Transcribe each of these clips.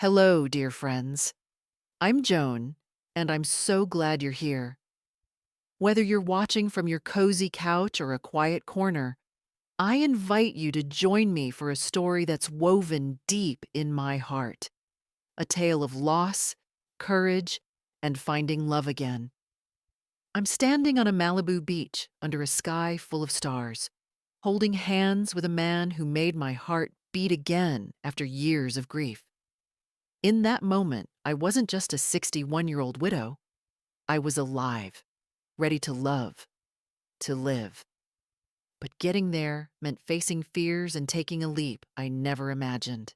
Hello, dear friends. I'm Joan, and I'm so glad you're here. Whether you're watching from your cozy couch or a quiet corner, I invite you to join me for a story that's woven deep in my heart. A tale of loss, courage, and finding love again. I'm standing on a Malibu beach under a sky full of stars, holding hands with a man who made my heart beat again after years of grief. In that moment, I wasn't just a 61-year-old widow. I was alive, ready to love, to live. But getting there meant facing fears and taking a leap I never imagined.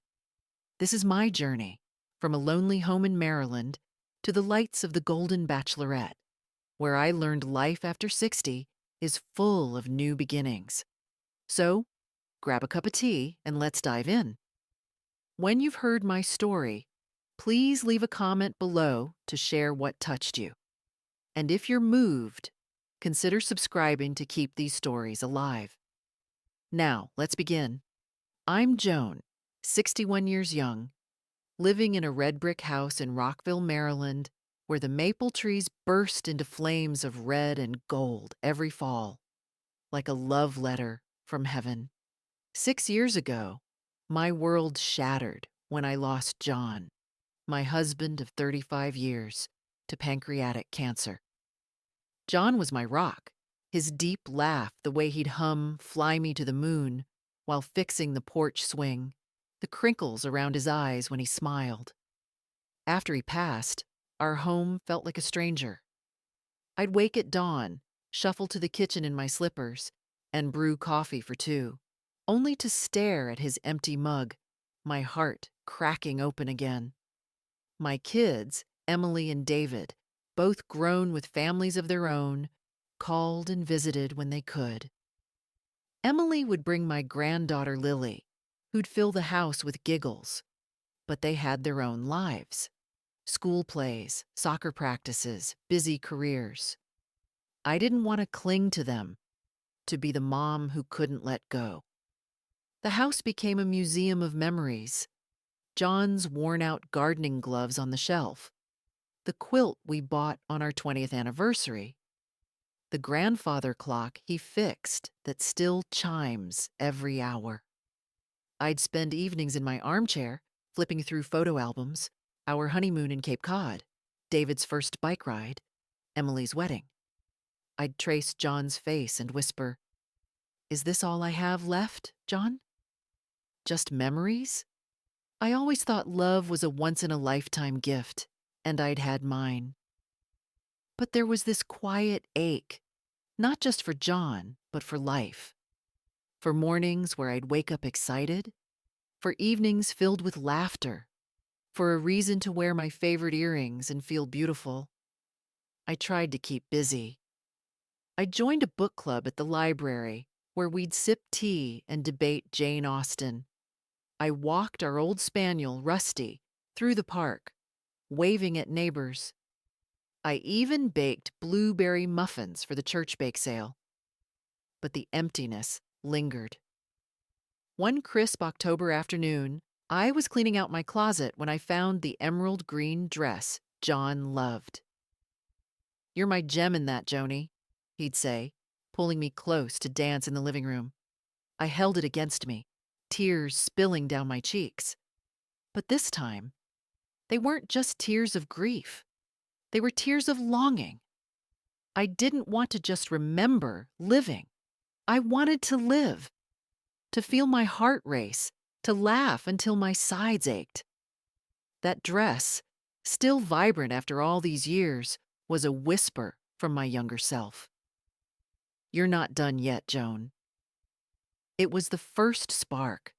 This is my journey, from a lonely home in Maryland to the lights of the Golden Bachelorette, where I learned life after 60 is full of new beginnings. So, grab a cup of tea and let's dive in. When you've heard my story, please leave a comment below to share what touched you. And if you're moved, consider subscribing to keep these stories alive. Now, let's begin. I'm Joan, 61 years young, living in a red brick house in Rockville, Maryland, where the maple trees burst into flames of red and gold every fall, like a love letter from heaven. 6 years ago, my world shattered when I lost John, my husband of 35 years, to pancreatic cancer. John was my rock, his deep laugh, the way he'd hum "Fly Me to the Moon" while fixing the porch swing, the crinkles around his eyes when he smiled. After he passed, our home felt like a stranger. I'd wake at dawn, shuffle to the kitchen in my slippers, and brew coffee for two, only to stare at his empty mug, my heart cracking open again. My kids, Emily and David, both grown with families of their own, called and visited when they could. Emily would bring my granddaughter Lily, who'd fill the house with giggles, but they had their own lives. School plays, soccer practices, busy careers. I didn't want to cling to them, to be the mom who couldn't let go. The house became a museum of memories. John's worn-out gardening gloves on the shelf, the quilt we bought on our 20th anniversary, the grandfather clock he fixed that still chimes every hour. I'd spend evenings in my armchair, flipping through photo albums, our honeymoon in Cape Cod, David's first bike ride, Emily's wedding. I'd trace John's face and whisper, "Is this all I have left, John? Just memories?" I always thought love was a once-in-a-lifetime gift, and I'd had mine. But there was this quiet ache, not just for John, but for life. For mornings where I'd wake up excited, for evenings filled with laughter, for a reason to wear my favorite earrings and feel beautiful. I tried to keep busy. I joined a book club at the library where we'd sip tea and debate Jane Austen. I walked our old spaniel, Rusty, through the park, waving at neighbors. I even baked blueberry muffins for the church bake sale. But the emptiness lingered. One crisp October afternoon, I was cleaning out my closet when I found the emerald green dress John loved. "You're my gem in that, Joni," he'd say, pulling me close to dance in the living room. I held it against me, tears spilling down my cheeks. But this time, they weren't just tears of grief. They were tears of longing. I didn't want to just remember living. I wanted to live, to feel my heart race, to laugh until my sides ached. That dress, still vibrant after all these years, was a whisper from my younger self. "You're not done yet, Joan." It was the first spark,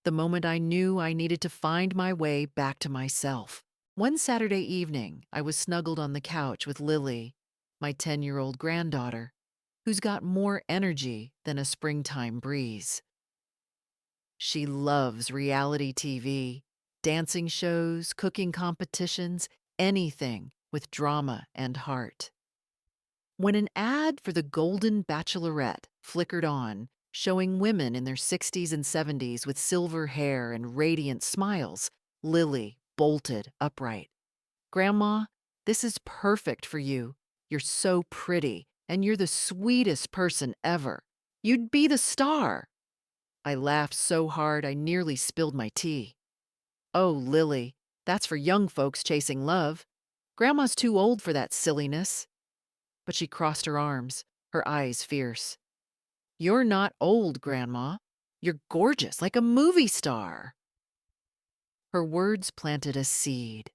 the moment I knew I needed to find my way back to myself. One Saturday evening, I was snuggled on the couch with Lily, my 10-year-old granddaughter, who's got more energy than a springtime breeze. She loves reality TV, dancing shows, cooking competitions, anything with drama and heart. When an ad for the Golden Bachelorette flickered on, showing women in their 60s and 70s with silver hair and radiant smiles, Lily bolted upright. Grandma, this is perfect for you. You're so pretty, and you're the sweetest person ever. You'd be the star. I laughed so hard I nearly spilled my tea. Oh, Lily, that's for young folks chasing love. Grandma's too old for that silliness. But she crossed her arms, her eyes fierce. You're not old, Grandma. You're gorgeous, like a movie star. Her words planted a seed.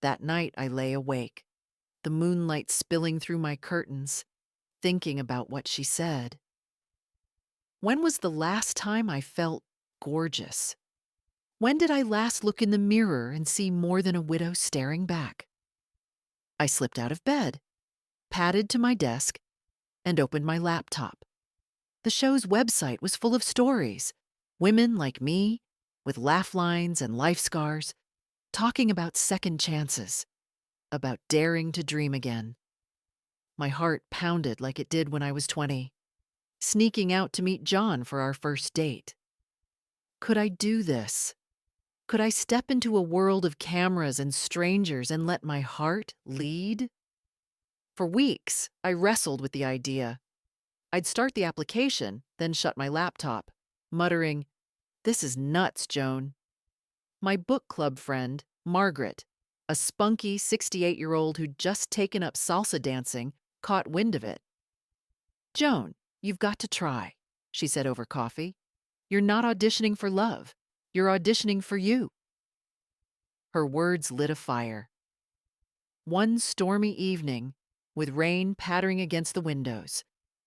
That night I lay awake, the moonlight spilling through my curtains, thinking about what she said. When was the last time I felt gorgeous? When did I last look in the mirror and see more than a widow staring back? I slipped out of bed, padded to my desk, and opened my laptop. The show's website was full of stories, women like me, with laugh lines and life scars, talking about second chances, about daring to dream again. My heart pounded like it did when I was 20, sneaking out to meet John for our first date. Could I do this? Could I step into a world of cameras and strangers and let my heart lead? For weeks, I wrestled with the idea. I'd start the application, then shut my laptop, muttering, "This is nuts, Joan." My book club friend, Margaret, a spunky 68-year-old who'd just taken up salsa dancing, caught wind of it. "Joan, you've got to try," she said over coffee. "You're not auditioning for love. You're auditioning for you." Her words lit a fire. One stormy evening, with rain pattering against the windows,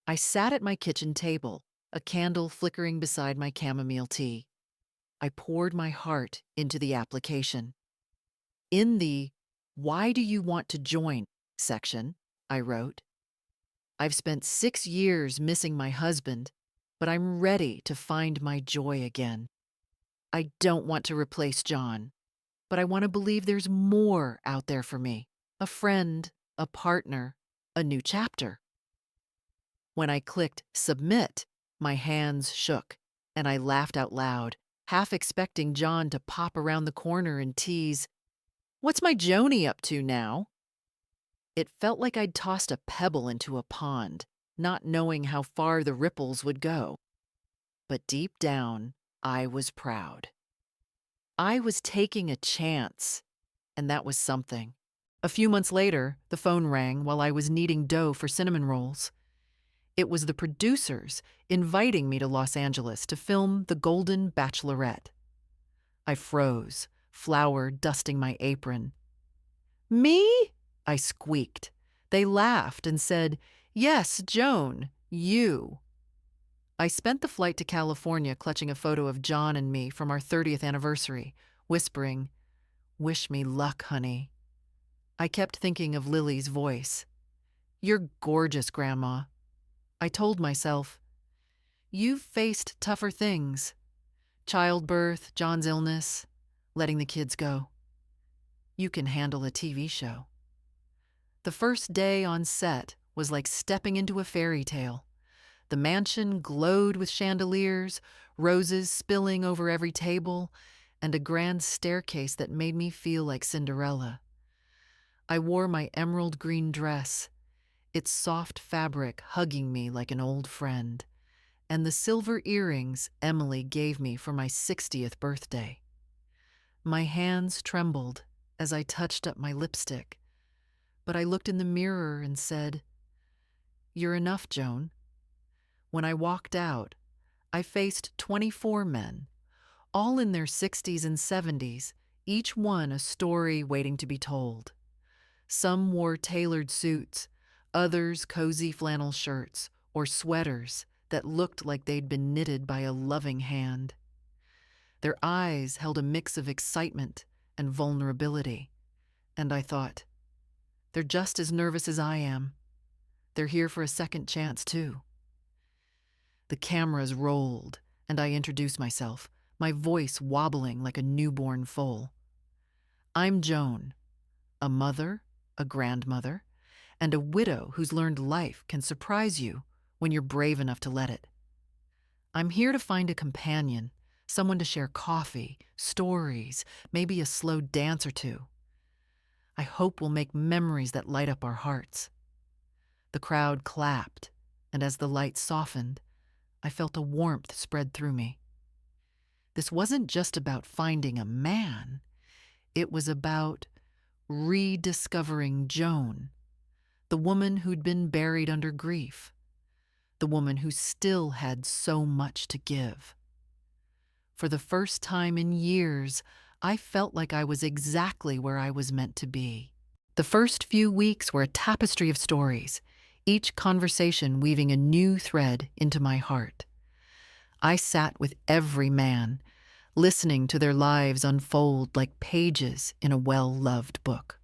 I sat at my kitchen table, a candle flickering beside my chamomile tea. I poured my heart into the application. In the "Why do you want to join?" section, I wrote, "I've spent 6 years missing my husband, but I'm ready to find my joy again. I don't want to replace John, but I want to believe there's more out there for me, a friend, a partner, a new chapter." When I clicked submit, my hands shook, and I laughed out loud, half expecting John to pop around the corner and tease, "What's my Joni up to now?" It felt like I'd tossed a pebble into a pond, not knowing how far the ripples would go. But deep down, I was proud. I was taking a chance, and that was something. A few months later, the phone rang while I was kneading dough for cinnamon rolls. It was the producers inviting me to Los Angeles to film the Golden Bachelorette. I froze, flour dusting my apron. "Me?" I squeaked. They laughed and said, "Yes, Joan, you." I spent the flight to California clutching a photo of John and me from our 30th anniversary, whispering, "Wish me luck, honey." I kept thinking of Lily's voice. "You're gorgeous, Grandma." I told myself, "You've faced tougher things. Childbirth, John's illness, letting the kids go. You can handle a TV show." The first day on set was like stepping into a fairy tale. The mansion glowed with chandeliers, roses spilling over every table, and a grand staircase that made me feel like Cinderella. I wore my emerald green dress, its soft fabric hugging me like an old friend, and the silver earrings Emily gave me for my 60th birthday. My hands trembled as I touched up my lipstick, but I looked in the mirror and said, "You're enough, Joan." When I walked out, I faced 24 men, all in their 60s and 70s, each one a story waiting to be told. Some wore tailored suits, others cozy flannel shirts or sweaters that looked like they'd been knitted by a loving hand. Their eyes held a mix of excitement and vulnerability, and I thought, they're just as nervous as I am. They're here for a second chance, too. The cameras rolled, and I introduced myself, my voice wobbling like a newborn foal. "I'm Joan, a mother, a grandmother, and a widow who's learned life can surprise you when you're brave enough to let it. I'm here to find a companion, someone to share coffee, stories, maybe a slow dance or two. I hope we'll make memories that light up our hearts. The crowd clapped, and as the light softened, I felt a warmth spread through me. This wasn't just about finding a man, it was about rediscovering Joan, the woman who'd been buried under grief, the woman who still had so much to give. For the first time in years, I felt like I was exactly where I was meant to be. The first few weeks were a tapestry of stories, each conversation weaving a new thread into my heart. I sat with every man, listening to their lives unfold like pages in a well-loved book.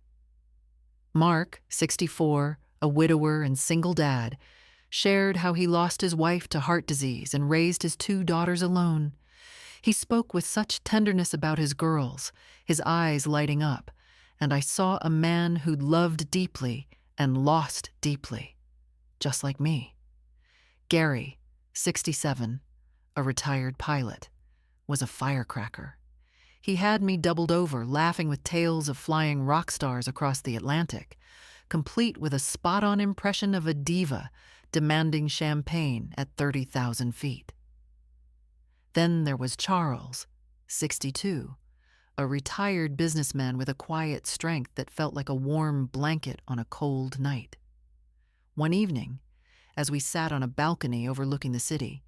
Mark, 64, a widower and single dad, shared how he lost his wife to heart disease and raised his 2 daughters alone. He spoke with such tenderness about his girls, his eyes lighting up, and I saw a man who'd loved deeply and lost deeply, just like me. Gary, 67, a retired pilot, was a firecracker. He had me doubled over, laughing with tales of flying rock stars across the Atlantic, complete with a spot-on impression of a diva demanding champagne at 30,000 feet. Then there was Charles, 62, a retired businessman with a quiet strength that felt like a warm blanket on a cold night. One evening, as we sat on a balcony overlooking the city,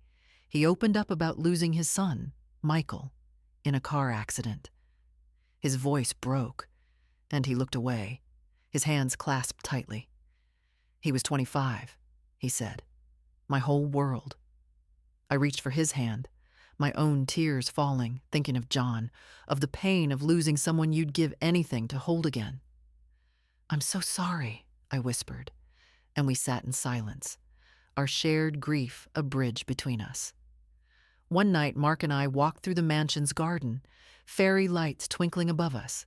he opened up about losing his son, Michael, in a car accident. His voice broke, and he looked away, his hands clasped tightly. He was 25, he said. My whole world. I reached for his hand, my own tears falling, thinking of John, of the pain of losing someone you'd give anything to hold again. I'm so sorry, I whispered, and we sat in silence, our shared grief a bridge between us. One night, Mark and I walked through the mansion's garden, fairy lights twinkling above us.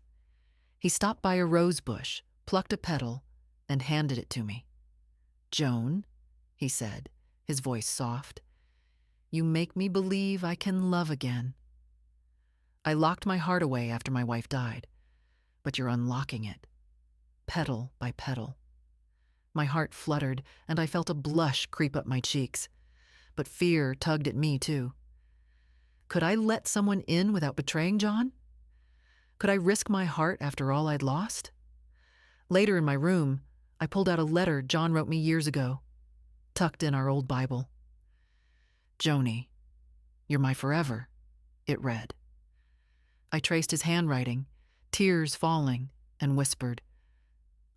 He stopped by a rose bush, plucked a petal, and handed it to me. Joan, he said, his voice soft, you make me believe I can love again. I locked my heart away after my wife died, but you're unlocking it, petal by petal. My heart fluttered, and I felt a blush creep up my cheeks, but fear tugged at me too. Could I let someone in without betraying John? Could I risk my heart after all I'd lost? Later in my room, I pulled out a letter John wrote me years ago, tucked in our old Bible. Joni, you're my forever, it read. I traced his handwriting, tears falling, and whispered,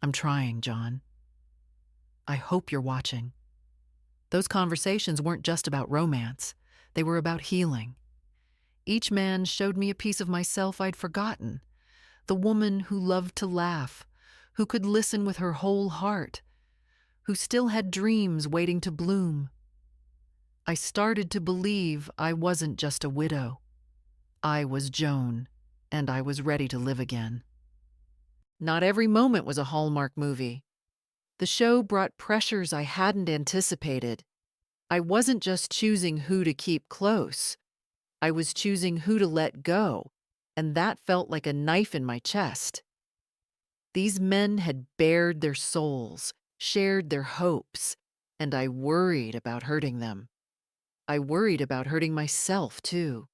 I'm trying, John. I hope you're watching. Those conversations weren't just about romance. They were about healing. Each man showed me a piece of myself I'd forgotten, the woman who loved to laugh, who could listen with her whole heart, who still had dreams waiting to bloom. I started to believe I wasn't just a widow. I was Joan, and I was ready to live again. Not every moment was a Hallmark movie. The show brought pressures I hadn't anticipated. I wasn't just choosing who to keep close. I was choosing who to let go, and that felt like a knife in my chest. These men had bared their souls, shared their hopes, and I worried about hurting them. I worried about hurting myself, too,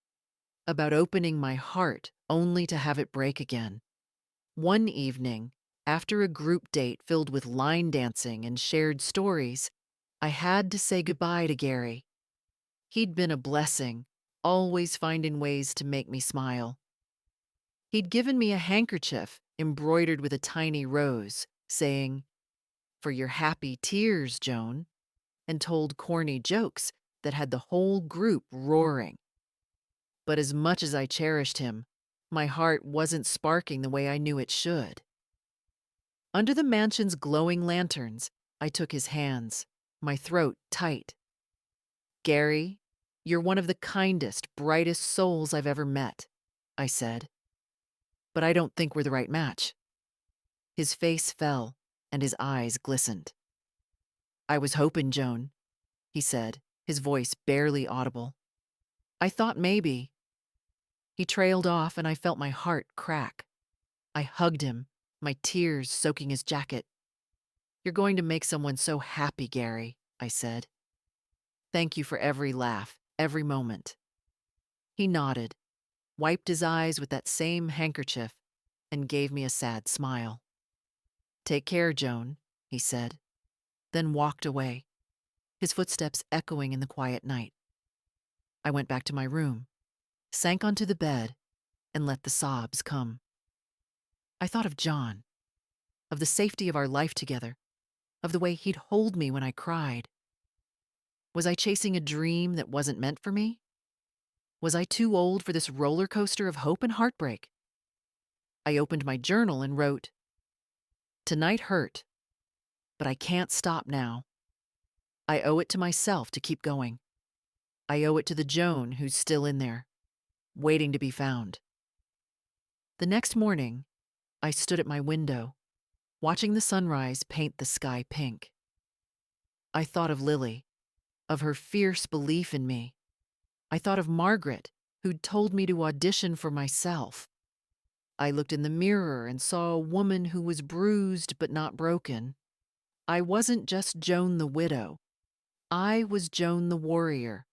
about opening my heart only to have it break again. One evening, after a group date filled with line dancing and shared stories, I had to say goodbye to Gary. He'd been a blessing, always finding ways to make me smile. He'd given me a handkerchief embroidered with a tiny rose, saying, "For your happy tears, Joan," and told corny jokes that had the whole group roaring. But as much as I cherished him, my heart wasn't sparking the way I knew it should. Under the mansion's glowing lanterns, I took his hands, my throat tight. "Gary, you're one of the kindest, brightest souls I've ever met," I said. "But I don't think we're the right match." His face fell, and his eyes glistened. "I was hoping, Joan," he said, his voice barely audible. "I thought maybe, He trailed off, and I felt my heart crack. I hugged him, my tears soaking his jacket. "You're going to make someone so happy, Gary," I said. "Thank you for every laugh, every moment." He nodded, wiped his eyes with that same handkerchief, and gave me a sad smile. "Take care, Joan," he said, then walked away, his footsteps echoing in the quiet night. I went back to my room, sank onto the bed, and let the sobs come. I thought of John, of the safety of our life together, of the way he'd hold me when I cried. Was I chasing a dream that wasn't meant for me? Was I too old for this roller coaster of hope and heartbreak? I opened my journal and wrote, "Tonight hurt, but I can't stop now. I owe it to myself to keep going. I owe it to the Joan who's still in there, waiting to be found." The next morning, I stood at my window, watching the sunrise paint the sky pink. I thought of Lily, of her fierce belief in me. I thought of Margaret, who'd told me to audition for myself. I looked in the mirror and saw a woman who was bruised but not broken. I wasn't just Joan the widow. I was Joan the warrior,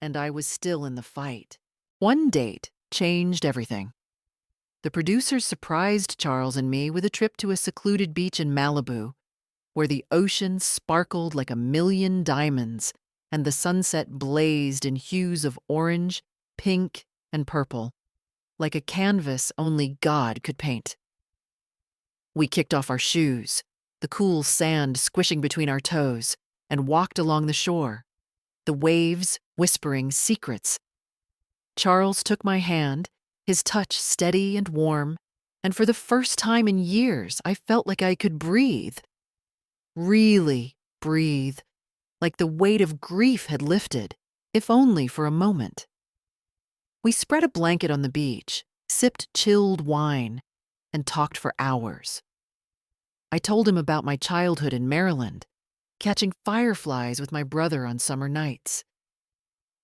and I was still in the fight. One date changed everything. The producers surprised Charles and me with a trip to a secluded beach in Malibu, where the ocean sparkled like a million diamonds and the sunset blazed in hues of orange, pink, and purple, like a canvas only God could paint. We kicked off our shoes, the cool sand squishing between our toes, and walked along the shore, the waves whispering secrets. Charles took my hand, his touch steady and warm, and for the first time in years, I felt like I could breathe. Really breathe, like the weight of grief had lifted, if only for a moment. We spread a blanket on the beach, sipped chilled wine, and talked for hours. I told him about my childhood in Maryland, catching fireflies with my brother on summer nights.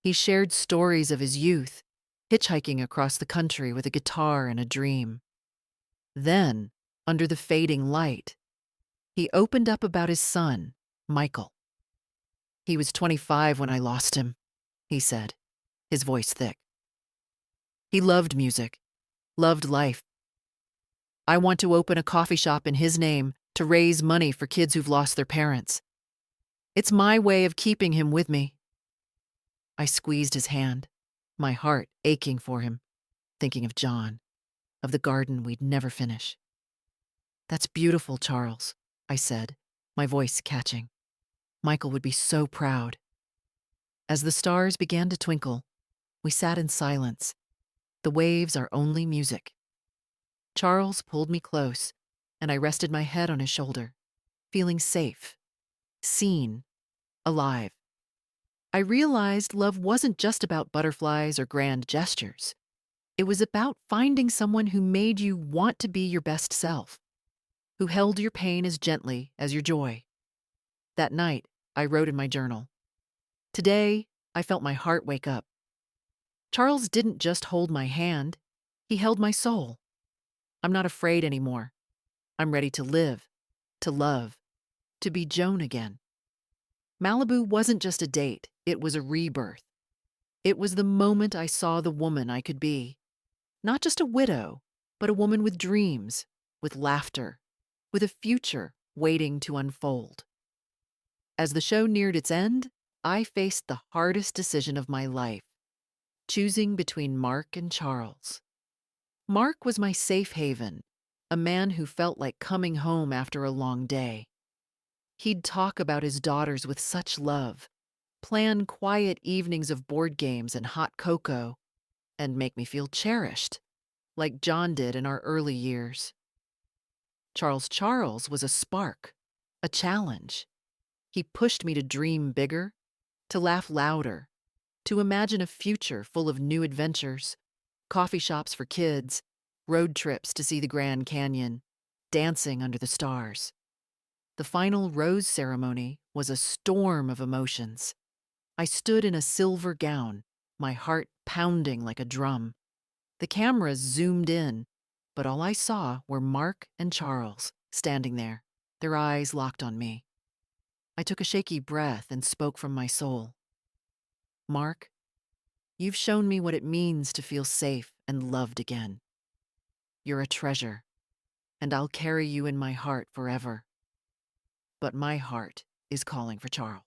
He shared stories of his youth, hitchhiking across the country with a guitar and a dream. Then, under the fading light, he opened up about his son, Michael. "He was 25 when I lost him," he said, his voice thick. "He loved music, loved life. I want to open a coffee shop in his name to raise money for kids who've lost their parents. It's my way of keeping him with me." I squeezed his hand, my heart aching for him, thinking of John, of the garden we'd never finish. "That's beautiful, Charles," I said, my voice catching. "Michael would be so proud." As the stars began to twinkle, we sat in silence, the waves our only music. Charles pulled me close, and I rested my head on his shoulder, feeling safe, seen, alive. I realized love wasn't just about butterflies or grand gestures. It was about finding someone who made you want to be your best self, who held your pain as gently as your joy. That night, I wrote in my journal, "Today, I felt my heart wake up." Charles didn't just hold my hand, he held my soul. I'm not afraid anymore. I'm ready to live, to love, to be Joan again. Malibu wasn't just a date, it was a rebirth. It was the moment I saw the woman I could be. Not just a widow, but a woman with dreams, with laughter, with a future waiting to unfold. As the show neared its end, I faced the hardest decision of my life, choosing between Mark and Charles. Mark was my safe haven, a man who felt like coming home after a long day. He'd talk about his daughters with such love, plan quiet evenings of board games and hot cocoa, and make me feel cherished, like John did in our early years. Charles was a spark, a challenge. He pushed me to dream bigger, to laugh louder, to imagine a future full of new adventures, coffee shops for kids, road trips to see the Grand Canyon, dancing under the stars. The final rose ceremony was a storm of emotions. I stood in a silver gown, my heart pounding like a drum. The cameras zoomed in, but all I saw were Mark and Charles standing there, their eyes locked on me. I took a shaky breath and spoke from my soul. Mark, you've shown me what it means to feel safe and loved again. You're a treasure, and I'll carry you in my heart forever. But my heart is calling for Charles.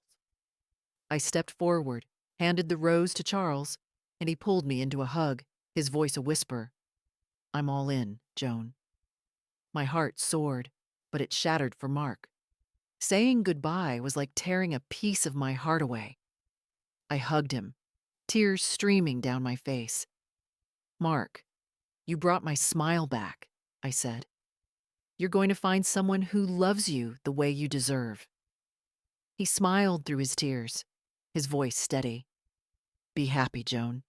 I stepped forward, handed the rose to Charles, and he pulled me into a hug, his voice a whisper. I'm all in, Joan. My heart soared, but it shattered for Mark. Saying goodbye was like tearing a piece of my heart away. I hugged him, tears streaming down my face. Mark, you brought my smile back, I said. You're going to find someone who loves you the way you deserve. He smiled through his tears, his voice steady. Be happy, Joan.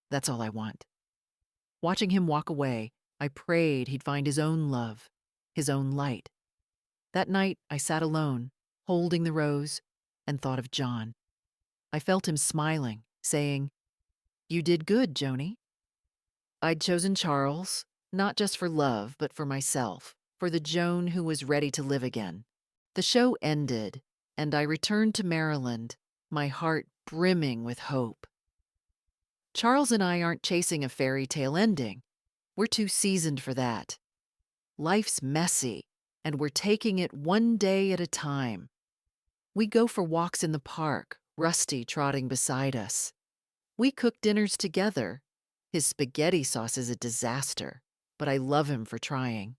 That's all I want. Watching him walk away, I prayed he'd find his own love, his own light. That night, I sat alone, holding the rose, and thought of John. I felt him smiling, saying, You did good, Joni. I'd chosen Charles, not just for love, but for myself, for the Joan who was ready to live again. The show ended, and I returned to Maryland, my heart brimming with hope. Charles and I aren't chasing a fairy tale ending. We're too seasoned for that. Life's messy, and we're taking it one day at a time. We go for walks in the park, Rusty trotting beside us. We cook dinners together. His spaghetti sauce is a disaster, but I love him for trying.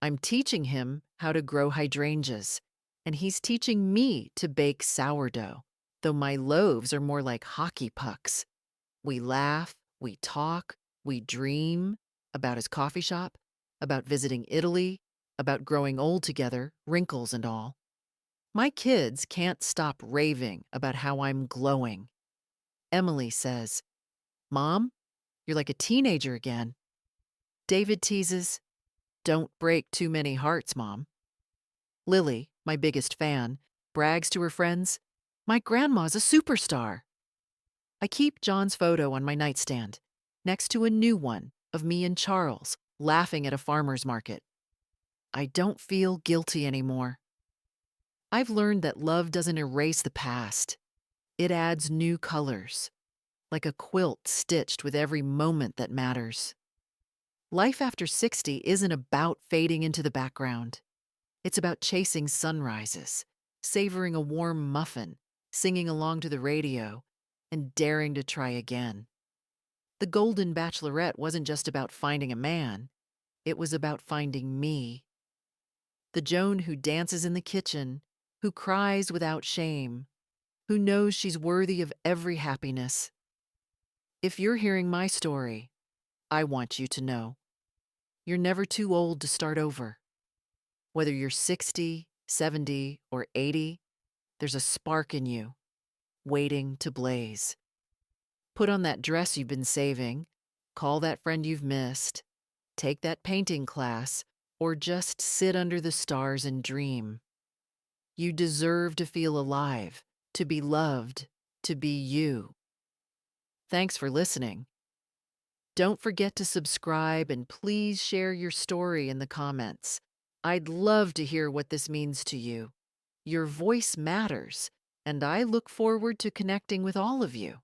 I'm teaching him how to grow hydrangeas, and he's teaching me to bake sourdough, though my loaves are more like hockey pucks. We laugh, we talk, we dream about his coffee shop, about visiting Italy, about growing old together, wrinkles and all. My kids can't stop raving about how I'm glowing. Emily says, Mom, you're like a teenager again. David teases, Don't break too many hearts, Mom. Lily, my biggest fan, brags to her friends, My grandma's a superstar. I keep John's photo on my nightstand, next to a new one of me and Charles laughing at a farmer's market. I don't feel guilty anymore. I've learned that love doesn't erase the past. It adds new colors, like a quilt stitched with every moment that matters. Life after 60 isn't about fading into the background. It's about chasing sunrises, savoring a warm muffin, singing along to the radio, and daring to try again. The Golden Bachelorette wasn't just about finding a man. It was about finding me. The Joan who dances in the kitchen, who cries without shame, who knows she's worthy of every happiness. If you're hearing my story, I want you to know you're never too old to start over. Whether you're 60, 70, or 80, there's a spark in you, waiting to blaze. Put on that dress you've been saving, call that friend you've missed, take that painting class, or just sit under the stars and dream. You deserve to feel alive, to be loved, to be you. Thanks for listening. Don't forget to subscribe and please share your story in the comments. I'd love to hear what this means to you. Your voice matters, and I look forward to connecting with all of you.